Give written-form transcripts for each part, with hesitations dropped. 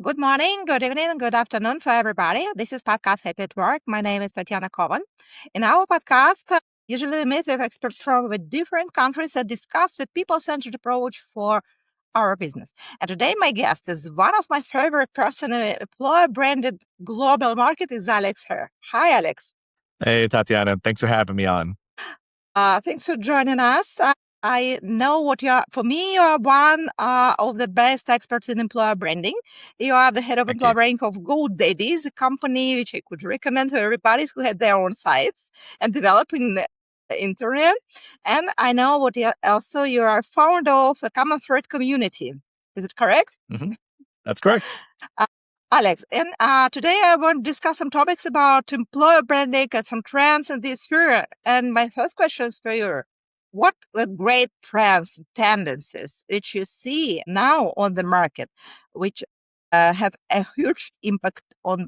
Good morning, good evening, and good afternoon for everybody. This is Podcast Happy at Work. My name is Tatiana Kovan. In our podcast, usually we meet with experts from different countries and discuss the people-centered approach for our business. And today my guest is one of my favorite person in the employer-branded global market is Alex here. Hi, Alex. Hey, Tatiana. Thanks for having me on. Thanks for joining us. I know what you are. For me, you are one of the best experts in employer branding. You are the head of Thank employer you. branding of GoDaddy, a company which I could recommend to everybody who had their own sites and developing the internet. And I know what you also you are founder of a common thread community. Is it correct? That's correct. Alex, and today I want to discuss some topics about employer branding and some trends in this sphere. And my first question is for you. What are great trends, tendencies which you see now on the market, which have a huge impact on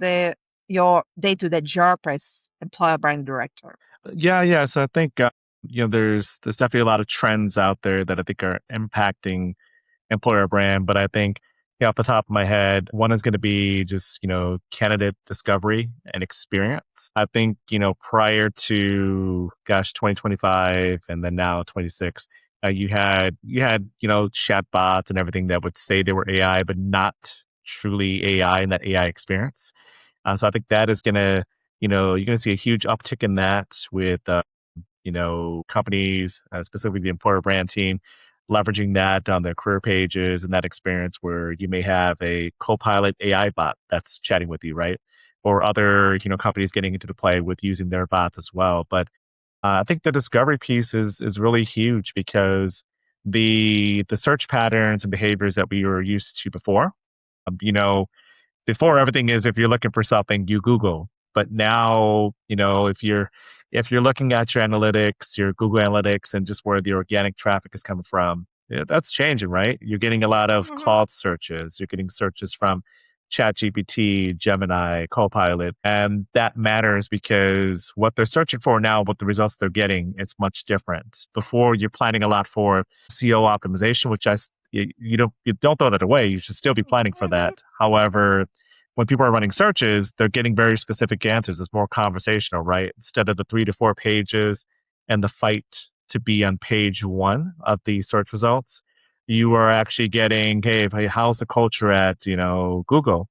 your day-to-day job as employer brand director? Yeah. So I think there's definitely a lot of trends out there that I think are impacting employer brand. But I think off the top of my head, one is going to be just candidate discovery and experience. I think prior to 2025 and then now 26, you had chat bots and everything that would say they were AI, but not truly AI in that AI experience. So I think that is going to you're going to see a huge uptick in that with companies, specifically the employer brand team, leveraging that on their career pages and that experience where you may have a co-pilot AI bot that's chatting with you, right? Or other, companies getting into the play with using their bots as well. But I think the discovery piece is really huge because the search patterns and behaviors that we were used to before, um, you know, before everything is if you're looking for something, you Google. But now, if you're looking at your analytics, your Google Analytics, and just where the organic traffic is coming from, that's changing, right? You're getting a lot of cloud searches. You're getting searches from ChatGPT, Gemini, Copilot, and that matters because what they're searching for now, what the results they're getting, is much different. Before, you're planning a lot for SEO optimization, which you don't throw that away. You should still be planning for that. However, when people are running searches, they're getting very specific answers. It's more conversational, right? Instead of the 3 to 4 pages and the fight to be on page 1 of the search results, you are actually getting, hey, how's the culture at, Google?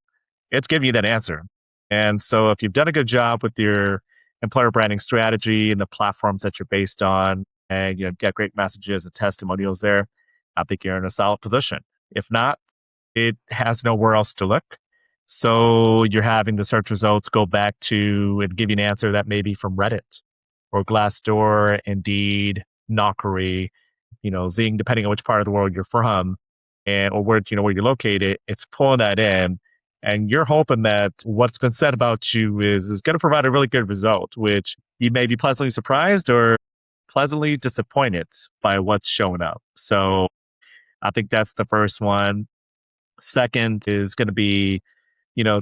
It's giving you that answer. And so if you've done a good job with your employer branding strategy and the platforms that you're based on, and get great messages and testimonials there, I think you're in a solid position. If not, it has nowhere else to look. So you're having the search results go back to and give you an answer that may be from Reddit or Glassdoor, Indeed, Naukri, Zing, depending on which part of the world you're from and or where you're located. It's pulling that in, and you're hoping that what's been said about you is going to provide a really good result, which you may be pleasantly surprised or pleasantly disappointed by what's showing up. So I think that's the first one. Second is going to be,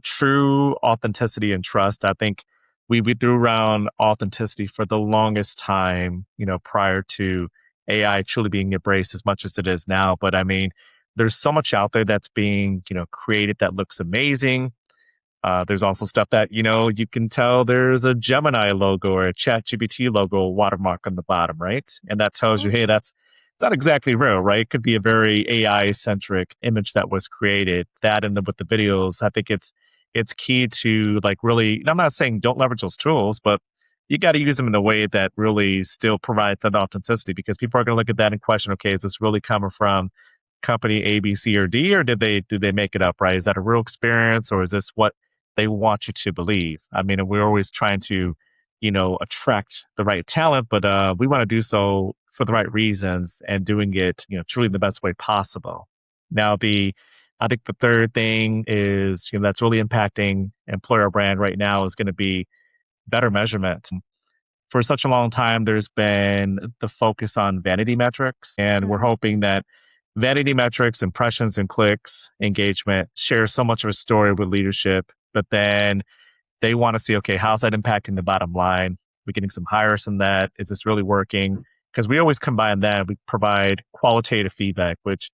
true authenticity and trust. I think we threw around authenticity for the longest time, prior to AI truly being embraced as much as it is now. But I mean, there's so much out there that's being, created that looks amazing. There's also stuff that, you can tell there's a Gemini logo or a ChatGPT logo watermark on the bottom, right? And that tells you, hey, it's not exactly real, right? It could be a very AI centric image that was created. That and with the videos, I think it's key to like really, and I'm not saying don't leverage those tools, but you got to use them in a way that really still provides that authenticity because people are going to look at that and question, okay, is this really coming from company A, B, C, or D, or did they make it up, right? Is that a real experience or is this what they want you to believe? I mean, we're always trying to, attract the right talent, but we want to do so for the right reasons and doing it, truly the best way possible. Now, I think the third thing is, that's really impacting employer brand right now is going to be better measurement. For such a long time, there's been the focus on vanity metrics, and we're hoping that vanity metrics, impressions and clicks, engagement share so much of a story with leadership, but then they want to see, okay, how's that impacting the bottom line? We're getting some hires from that. Is this really working? Because we always combine that. We provide qualitative feedback, which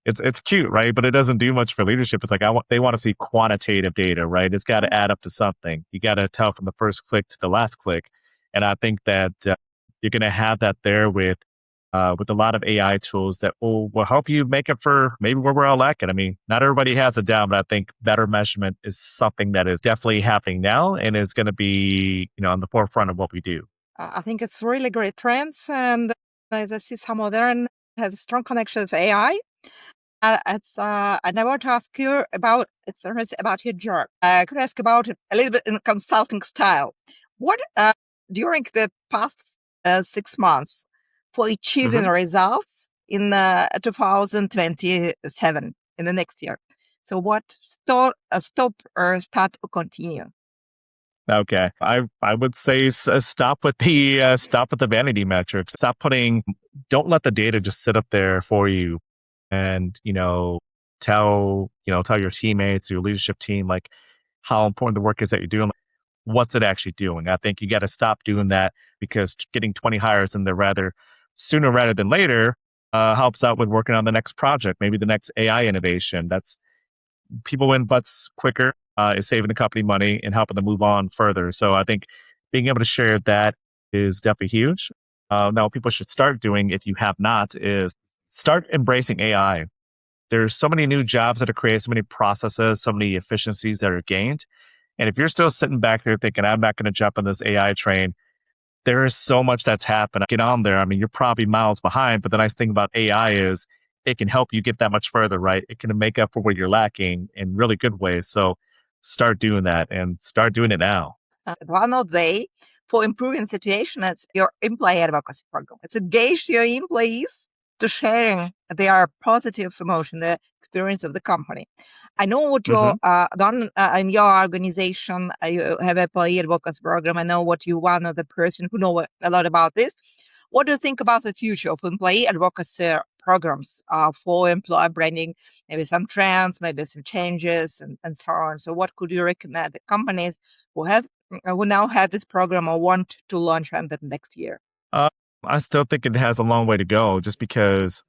it's cute, right? But it doesn't do much for leadership. It's like they want to see quantitative data, right? It's got to add up to something. You got to tell from the first click to the last click, and I think that you're going to have that there with a lot of AI tools that will help you make it for maybe where we're all lacking. I mean, not everybody has it down, but I think better measurement is something that is definitely happening now and is going to be on the forefront of what we do. I think it's really great trends, and as I see some modern have strong connection with AI. And I want to ask you about about your job. I could ask about it a little bit in consulting style. What during the past 6 months for achieving Hmm. results in 2027 in the next year? So what stop or start or continue? Okay, I would say stop with the vanity metrics. Stop putting. Don't let the data just sit up there for you, and tell your teammates, your leadership team, like how important the work is that you're doing. What's it actually doing? I think you got to stop doing that because getting 20 hires in there sooner rather than later helps out with working on the next project, maybe the next AI innovation. That's people win butts quicker, is saving the company money and helping them move on further. So I think being able to share that is definitely huge. Now, what people should start doing, if you have not, is start embracing AI. There's so many new jobs that are created, so many processes, so many efficiencies that are gained. And if you're still sitting back there thinking, I'm not going to jump on this AI train, there is so much that's happened. Get on there. I mean, you're probably miles behind, but the nice thing about AI is it can help you get that much further, right? It can make up for where you're lacking in really good ways. So start doing that and start doing it now. One of the for improving situation is your employee advocacy program. It's engage your employees to sharing their positive emotion, the experience of the company. I know what you Hmm. done in your organization. You have a employee advocacy program. I know what you one of the person who know a lot about this. What do you think about the future of employee advocacy programs for employer branding? Maybe some trends, maybe some changes, and so on. So, what could you recommend the companies who have who now have this program or want to launch them the next year? Uh, I still think it has a long way to go just because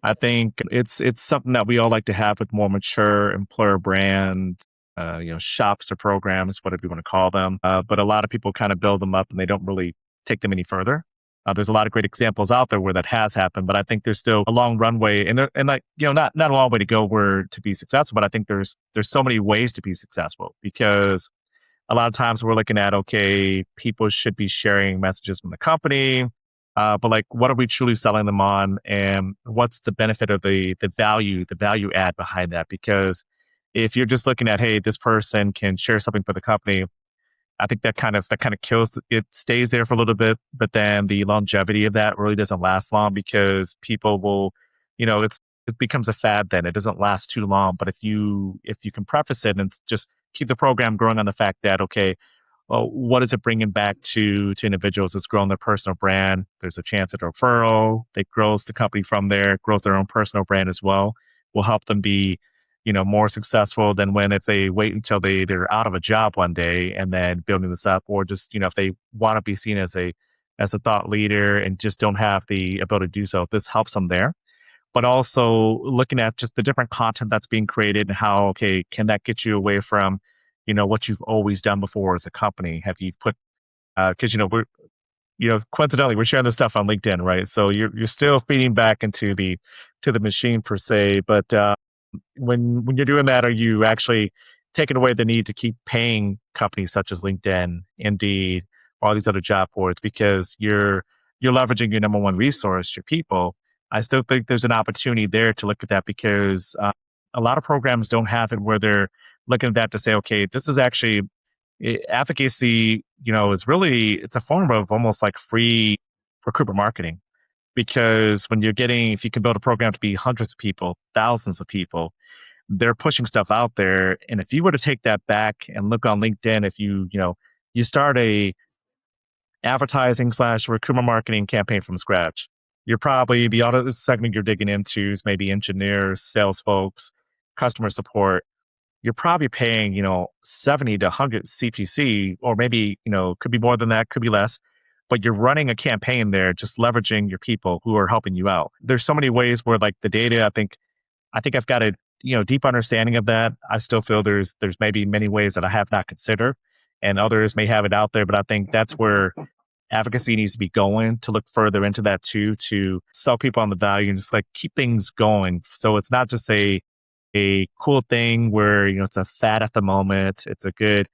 I think it's something that we all like to have with more mature employer brand, shops or programs, whatever you want to call them. But a lot of people kind of build them up and they don't really take them any further. There's a lot of great examples out there where that has happened, but I think there's still a long runway and like not a long way to go where to be successful. But I think there's so many ways to be successful because a lot of times we're looking at, okay, people should be sharing messages from the company, but like, what are we truly selling them on, and what's the benefit of the value add behind that? Because if you're just looking at, hey, this person can share something for the company, I think that kind of kills it. Stays there for a little bit, but then the longevity of that really doesn't last long because people will, it becomes a fad. Then it doesn't last too long. But if you can preface it and just keep the program growing on the fact that, okay, well, what is it bringing back to individuals? It's growing their personal brand. There's a chance at a referral that grows the company from there, grows their own personal brand as well. Will help them be, more successful than when if they wait until they're out of a job one day and then building this up, or just if they want to be seen as a thought leader and just don't have the ability to do so. This helps them there, but also looking at just the different content that's being created and how, okay, can that get you away from, what you've always done before as a company? Have you put, because, we're, coincidentally, we're sharing this stuff on LinkedIn, right? So you're still feeding back to the machine per se. But when you're doing that, are you actually taking away the need to keep paying companies such as LinkedIn, Indeed, all these other job boards because you're leveraging your number one resource, your people? I still think there's an opportunity there to look at that because a lot of programs don't have it where they're looking at that to say, okay, this is actually advocacy. Is really it's a form of almost like free recruitment marketing because if you can build a program to be hundreds of people, thousands of people, they're pushing stuff out there. And if you were to take that back and look on LinkedIn, if you start a advertising slash recruitment marketing campaign from scratch, you're probably the other segment you're digging into is maybe engineers, sales folks, customer support. You're probably paying, 70 to 100 CPC, or maybe, could be more than that, could be less. But you're running a campaign there, just leveraging your people who are helping you out. There's so many ways where like the data, I think I think I've got a deep understanding of that. I still feel there's maybe many ways that I have not considered, and others may have it out there. But I think that's where advocacy needs to be going, to look further into that too, to sell people on the value and just like keep things going. So it's not just a cool thing where it's a fad at the moment. It's a good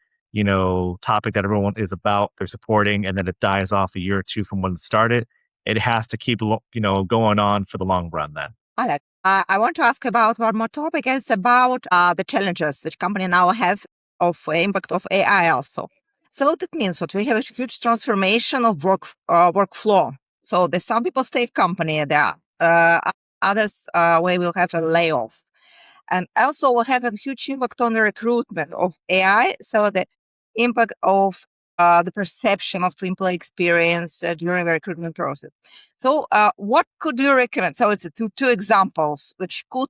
topic that everyone is about, they're supporting, and then it dies off a year or two from when it started. It has to keep going on for the long run. Then Alex, I want to ask about one more topic. It's about the challenges which company now has of impact of AI also. So what it means, what we have a huge transformation of workflow. So there's some people stay at company, there others we will have a layoff. And also we have a huge impact on the recruitment of AI. So the impact of the perception of employee experience during the recruitment process. So what could you recommend? So it's two examples which could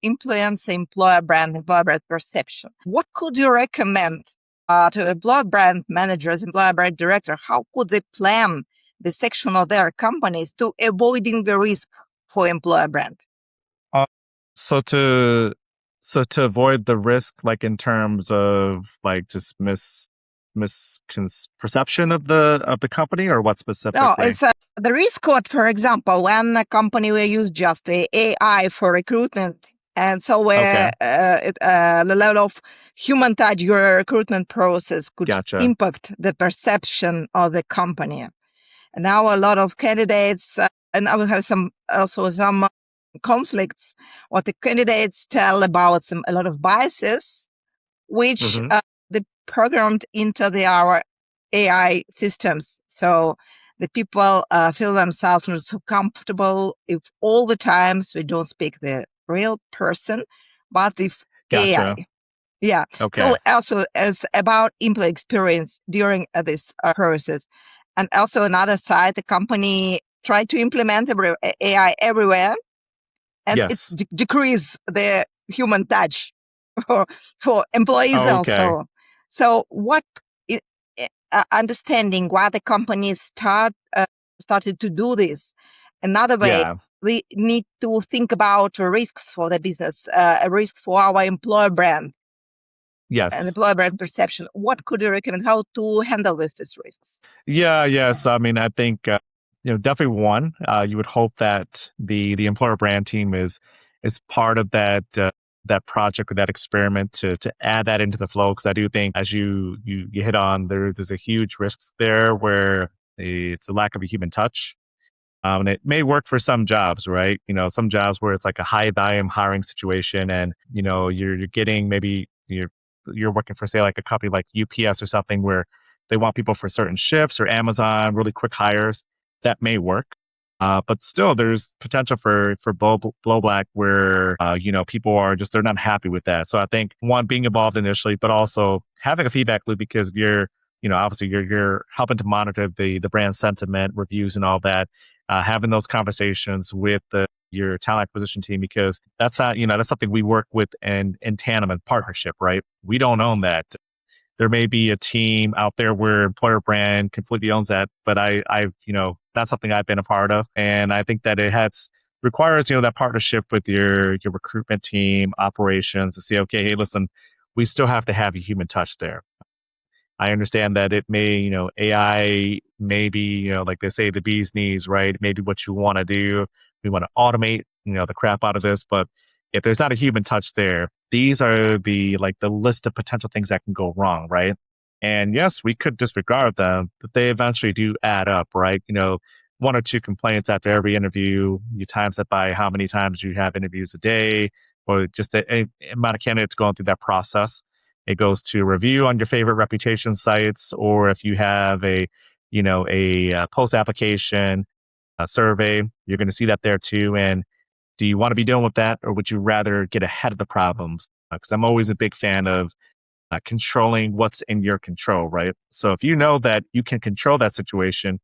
influence employer brand perception. What could you recommend to employer brand managers, employer brand director? How could they plan the section of their companies to avoiding the risk for employer brand? Uh, so to avoid the risk, like in terms of like just misperception of the company, or what No, specifically? it's the risk code, for example, when a company will use just the AI for recruitment. And so Okay, where the level of human touch your recruitment process could gotcha. impact the perception of the company. And now a lot of candidates, and I will have some conflicts, what the candidates tell about a lot of biases, which Hmm. they programmed into our AI systems. So the people feel themselves not so comfortable if all the times we don't speak the real person, but the AI. Gotcha. Yeah. Okay. So also it's about employee experience during this process. And also another side, the company tried to implement AI everywhere, and it's Yes. decrease the human touch for, for employees Oh, okay. also. So what understanding why the companies started to do this. Another way, Yeah. we need to think about risks for the business, a risk for our employer brand and Yes. employer brand perception. What could you recommend how to handle with these risks? Yeah. Yeah. So I mean, I think definitely one. You would hope that the employer brand team is part of that project or that experiment to add that into the flow, because I do think, as you hit on, there's a huge risk there where it's a lack of a human touch. And it may work for some jobs, right? Some jobs where it's like a high volume hiring situation, and you're getting, maybe you're working for, say, like a company like UPS or something, where they want people for certain shifts, or Amazon, really quick hires. That may work. But still, there's potential for blowback where people are just, they're not happy with that. So I think, one, being involved initially, but also having a feedback loop, because if you're obviously you're helping to monitor the brand sentiment, reviews, and all that. Having those conversations with your talent acquisition team, because that's not that's something we work with in tandem and partnership, right? We don't own that. There may be a team out there where employer brand completely owns that, but I've that's something I've been a part of, and I think that it has requires that partnership with your recruitment team, operations, to say, okay, hey, listen, we still have to have a human touch there. I understand that it may, AI may be, like they say, the bee's knees, right? Maybe what you want to do, we want to automate, the crap out of this. But if there's not a human touch there, these are the list of potential things that can go wrong, right? And yes, we could disregard them, but they eventually do add up, right? One or two complaints after every interview, you times that by how many times you have interviews a day, or just the amount of candidates going through that process. It goes to review on your favorite reputation sites, or if you have a post application survey, you're going to see that there too. And do you want to be dealing with that, or would you rather get ahead of the problems? Because I'm always a big fan of controlling what's in your control, right? So if you know that you can control that situation,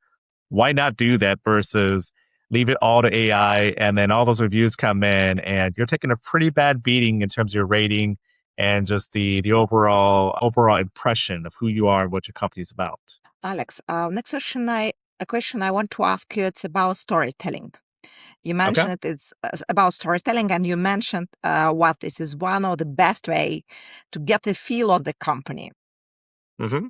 why not do that versus leave it all to AI, and then all those reviews come in and you're taking a pretty bad beating in terms of your rating and just the overall impression of who you are and what your company is about. Alex, next question a question I want to ask you, it's about storytelling. You Okay. mentioned it's about storytelling, and you mentioned what this is one of the best way to get the feel of the company. Hmm.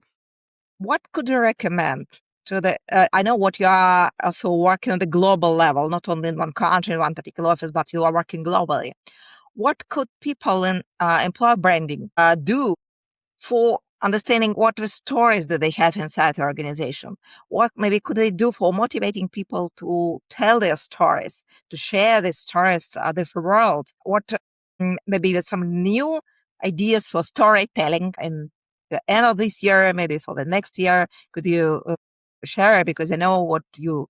What could you recommend to the? I know what you are also working on the global level, not only in one country, in one particular office, but you are working globally. What could people in employer branding do for understanding what the stories that they have inside the organization? What maybe could they do for motivating people to tell their stories, to share their stories with the world? What maybe with some new ideas for storytelling in the end of this year, maybe for the next year? Could you share? Because I know what you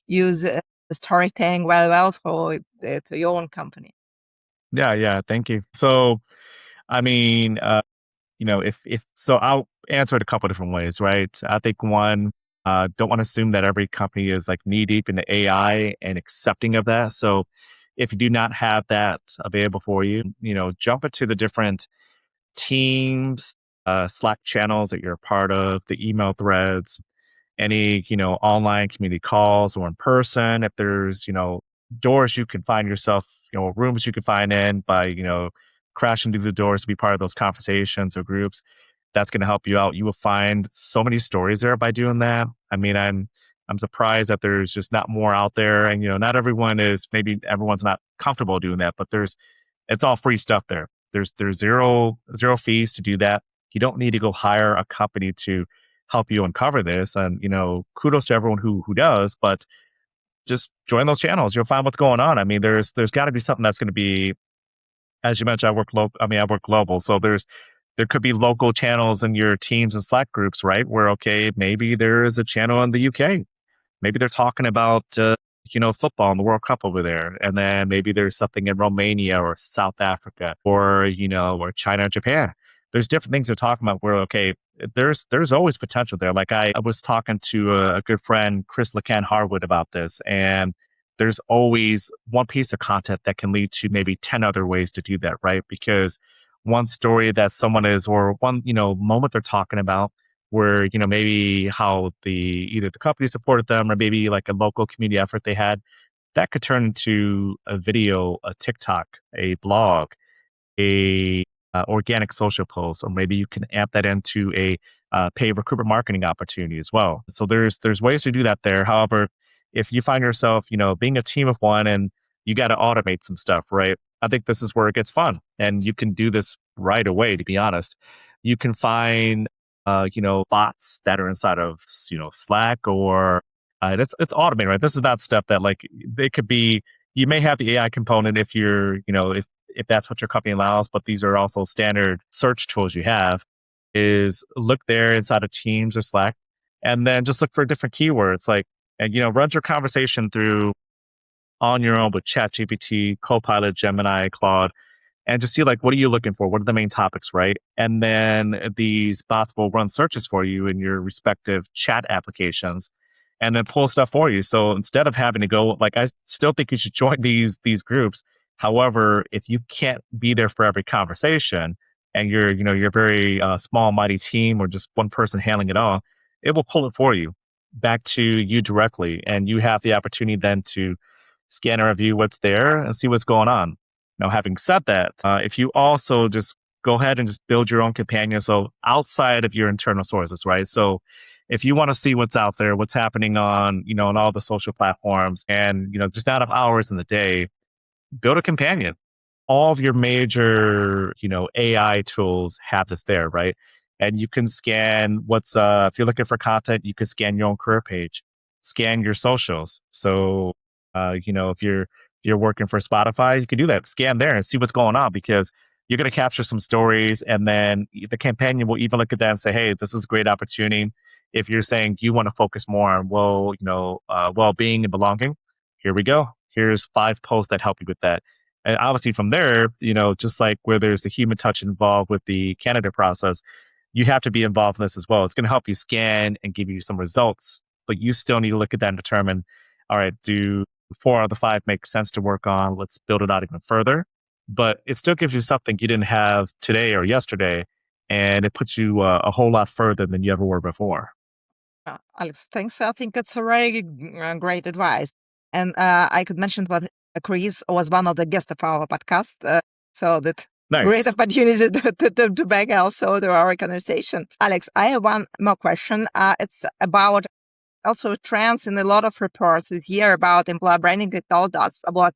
use storytelling well for your own company. Yeah, yeah. Thank you. So, I mean, if so, I'll answer it a couple different ways, right? I think one, don't want to assume that every company is like knee deep into AI and accepting of that. So, if you do not have that available for you, jump into the different teams, Slack channels that you're a part of, the email threads, any online community calls or in person. If there's doors you can find yourself, rooms you can find in by crashing through the doors to be part of those conversations or groups, that's going to help you out. You will find so many stories there by doing that. I mean, I'm surprised that there's just not more out there, and not everyone is, maybe everyone's not comfortable doing that, but it's all free stuff there. There's zero fees to do that. You don't need to go hire a company to help you uncover this. And kudos to everyone who does, but just join those channels. You'll find what's going on. I mean, there's got to be something that's going to be, as you mentioned, I work local. I mean, I work global, so there could be local channels in your teams and Slack groups, right? Where okay, maybe there is a channel in the UK. Maybe they're talking about football and the World Cup over there, and then maybe there's something in Romania or South Africa or or China or Japan. There's different things they're talking about where okay, there's always potential there. Like I was talking to a good friend, Chris LeCan Harwood, about this, and there's always one piece of content that can lead to maybe 10 other ways to do that, right? Because one story that someone is, or one moment they're talking about, where maybe how either the company supported them or maybe like a local community effort they had, that could turn into a video, a TikTok, a blog, a organic social post, or maybe you can amp that into a paid recruitment marketing opportunity as well. So there's ways to do that there. However, if you find yourself being a team of one and you got to automate some stuff, right? I think this is where it gets fun, and you can do this right away. To be honest, you can find bots that are inside of Slack, or it's automated, right? This is not stuff that like they could be. You may have the AI component if you're if that's what your company allows, but these are also standard search tools you have. Is look there inside of Teams or Slack, and then just look for different keywords, like, and run your conversation through on your own with ChatGPT, Copilot, Gemini, Claude, and just see like what are you looking for? What are the main topics, right? And then these bots will run searches for you in your respective chat applications and then pull stuff for you. So instead of having to go, like, I still think you should join these groups. However, if you can't be there for every conversation and you're a very small mighty team or just one person handling it all, it will pull it for you back to you directly, and you have the opportunity then to scan and review what's there and see what's going on. Now, having said that, if you also just go ahead and just build your own companion, so outside of your internal sources, right? So if you want to see what's out there, what's happening on, on all the social platforms and, just not have hours in the day, build a companion. All of your major, AI tools have this there, right? And you can scan if you're looking for content, you can scan your own career page, scan your socials. So, if you're working for Spotify, you can do that. Scan there and see what's going on, because you're going to capture some stories, and then the companion will even look at that and say, "Hey, this is a great opportunity." If you're saying you want to focus more on well-being and belonging, here we go. Here's 5 posts that help you with that. And obviously from there, just like where there's the human touch involved with the candidate process, you have to be involved in this as well. It's going to help you scan and give you some results, but you still need to look at that and determine, all right, do 4 out of the 5 make sense to work on? Let's build it out even further. But it still gives you something you didn't have today or yesterday, and it puts you a whole lot further than you ever were before. Alex, thanks. I think it's a very great advice. And I could mention that Chris was one of the guests of our podcast. So that great Nice. opportunity to back also to our conversation. Alex, I have one more question. It's about also trends in a lot of reports this year about employer branding. It told us about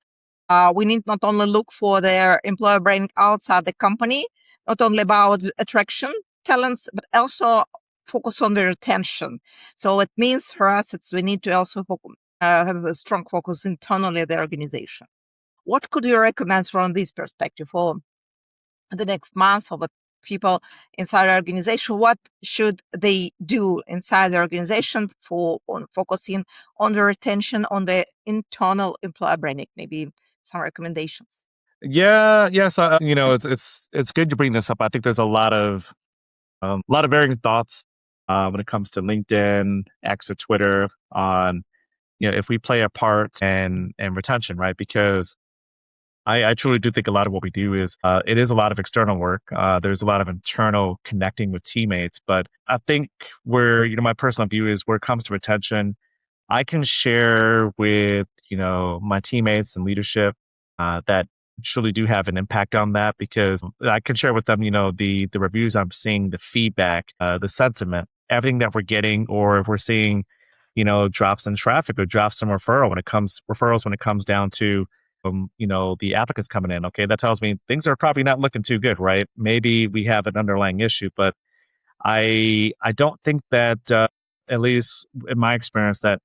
we need not only look for their employer branding outside the company, not only about attraction talents, but also focus on the retention. So it means for us, we need to also have a strong focus internally at the organization. What could you recommend from this perspective for the next month of the people inside the organization? What should they do inside the organization on focusing on the retention, on the internal employer branding? Maybe some recommendations. Yeah, yes. It's good to bring this up. I think there's a lot of varying thoughts when it comes to LinkedIn, X, or Twitter on if we play a part and retention, right? Because I truly do think a lot of what we do is it is a lot of external work. There's a lot of internal connecting with teammates, but I think where my personal view is where it comes to retention, I can share with my teammates and leadership that truly do have an impact on that because I can share with them the reviews I'm seeing, the feedback, the sentiment, everything that we're getting, or if we're seeing drops in traffic or drops in referrals when it comes down to the applicants coming in. Okay, that tells me things are probably not looking too good, right? Maybe we have an underlying issue, but I don't think that at least in my experience that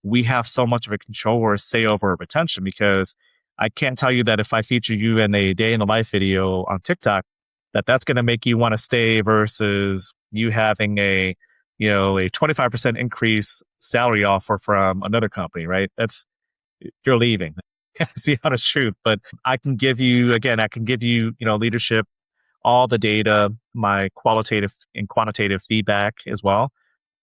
we have so much of a control or a say over retention because I can't tell you that if I feature you in a day in the life video on TikTok, that's going to make you want to stay versus you having a 25% increase salary offer from another company, right? You're leaving. See how it's true. But I can give you, leadership, all the data, my qualitative and quantitative feedback as well.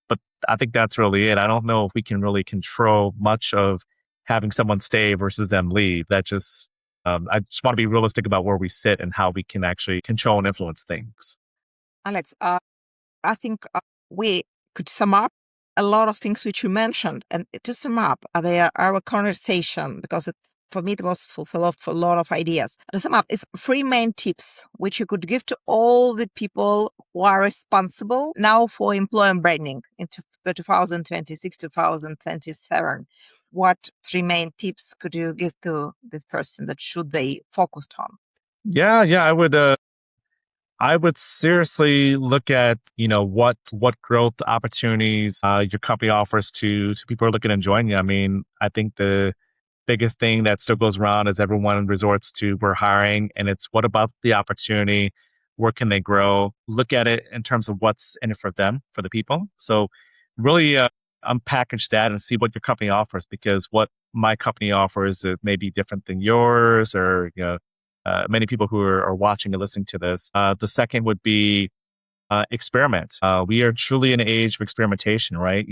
But I think that's really it. I don't know if we can really control much of having someone stay versus them leave. I just want to be realistic about where we sit and how we can actually control and influence things. Alex, I think we could sum up a lot of things which you mentioned. And to sum up our conversation, because for me it was full of a lot of ideas. To sum up, if three main tips which you could give to all the people who are responsible now for employer branding into 2026, 2027, what three main tips could you give to this person that should they focus on? Yeah, I would seriously look at, what growth opportunities your company offers to people who are looking to join you. I mean, I think the biggest thing that still goes around is everyone resorts to we're hiring, and it's what about the opportunity? Where can they grow? Look at it in terms of what's in it for them, for the people. So really unpackage that and see what your company offers because what my company offers may be different than yours or many people who are watching and listening to this. The second would be experiment. We are truly in an age of experimentation, right?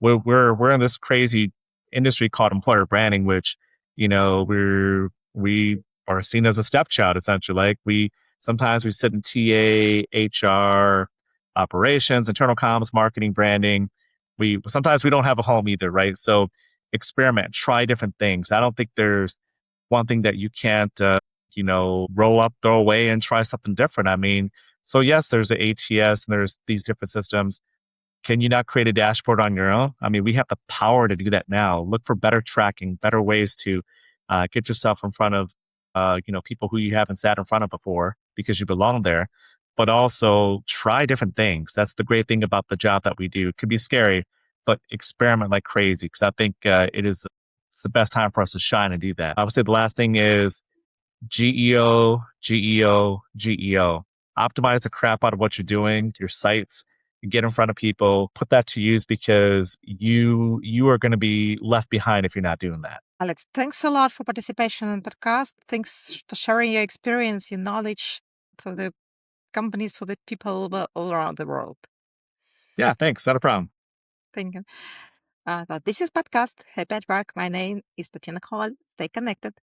We're in this crazy industry called employer branding, which we are seen as a stepchild essentially. Like sometimes we sit in TA, HR, operations, internal comms, marketing, branding. We sometimes we don't have a home either, right? So experiment, try different things. I don't think there's one thing that you can't roll up, throw away, and try something different. I mean, so yes, there's an ATS and there's these different systems. Can you not create a dashboard on your own? I mean, we have the power to do that now. Look for better tracking, better ways to get yourself in front of people who you haven't sat in front of before because you belong there. But also try different things. That's the great thing about the job that we do. It can be scary, but experiment like crazy because I think it's the best time for us to shine and do that. I would say the last thing is GEO, GEO, GEO. Optimize the crap out of what you're doing, your sites, get in front of people, put that to use because you are going to be left behind if you're not doing that. Alex, thanks a lot for participation in the podcast. Thanks for sharing your experience, your knowledge for the companies, for the people all around the world. Yeah, thanks. Not a problem. Thank you. This is podcast Happy at Work. My name is Tatiana Koval. Stay connected.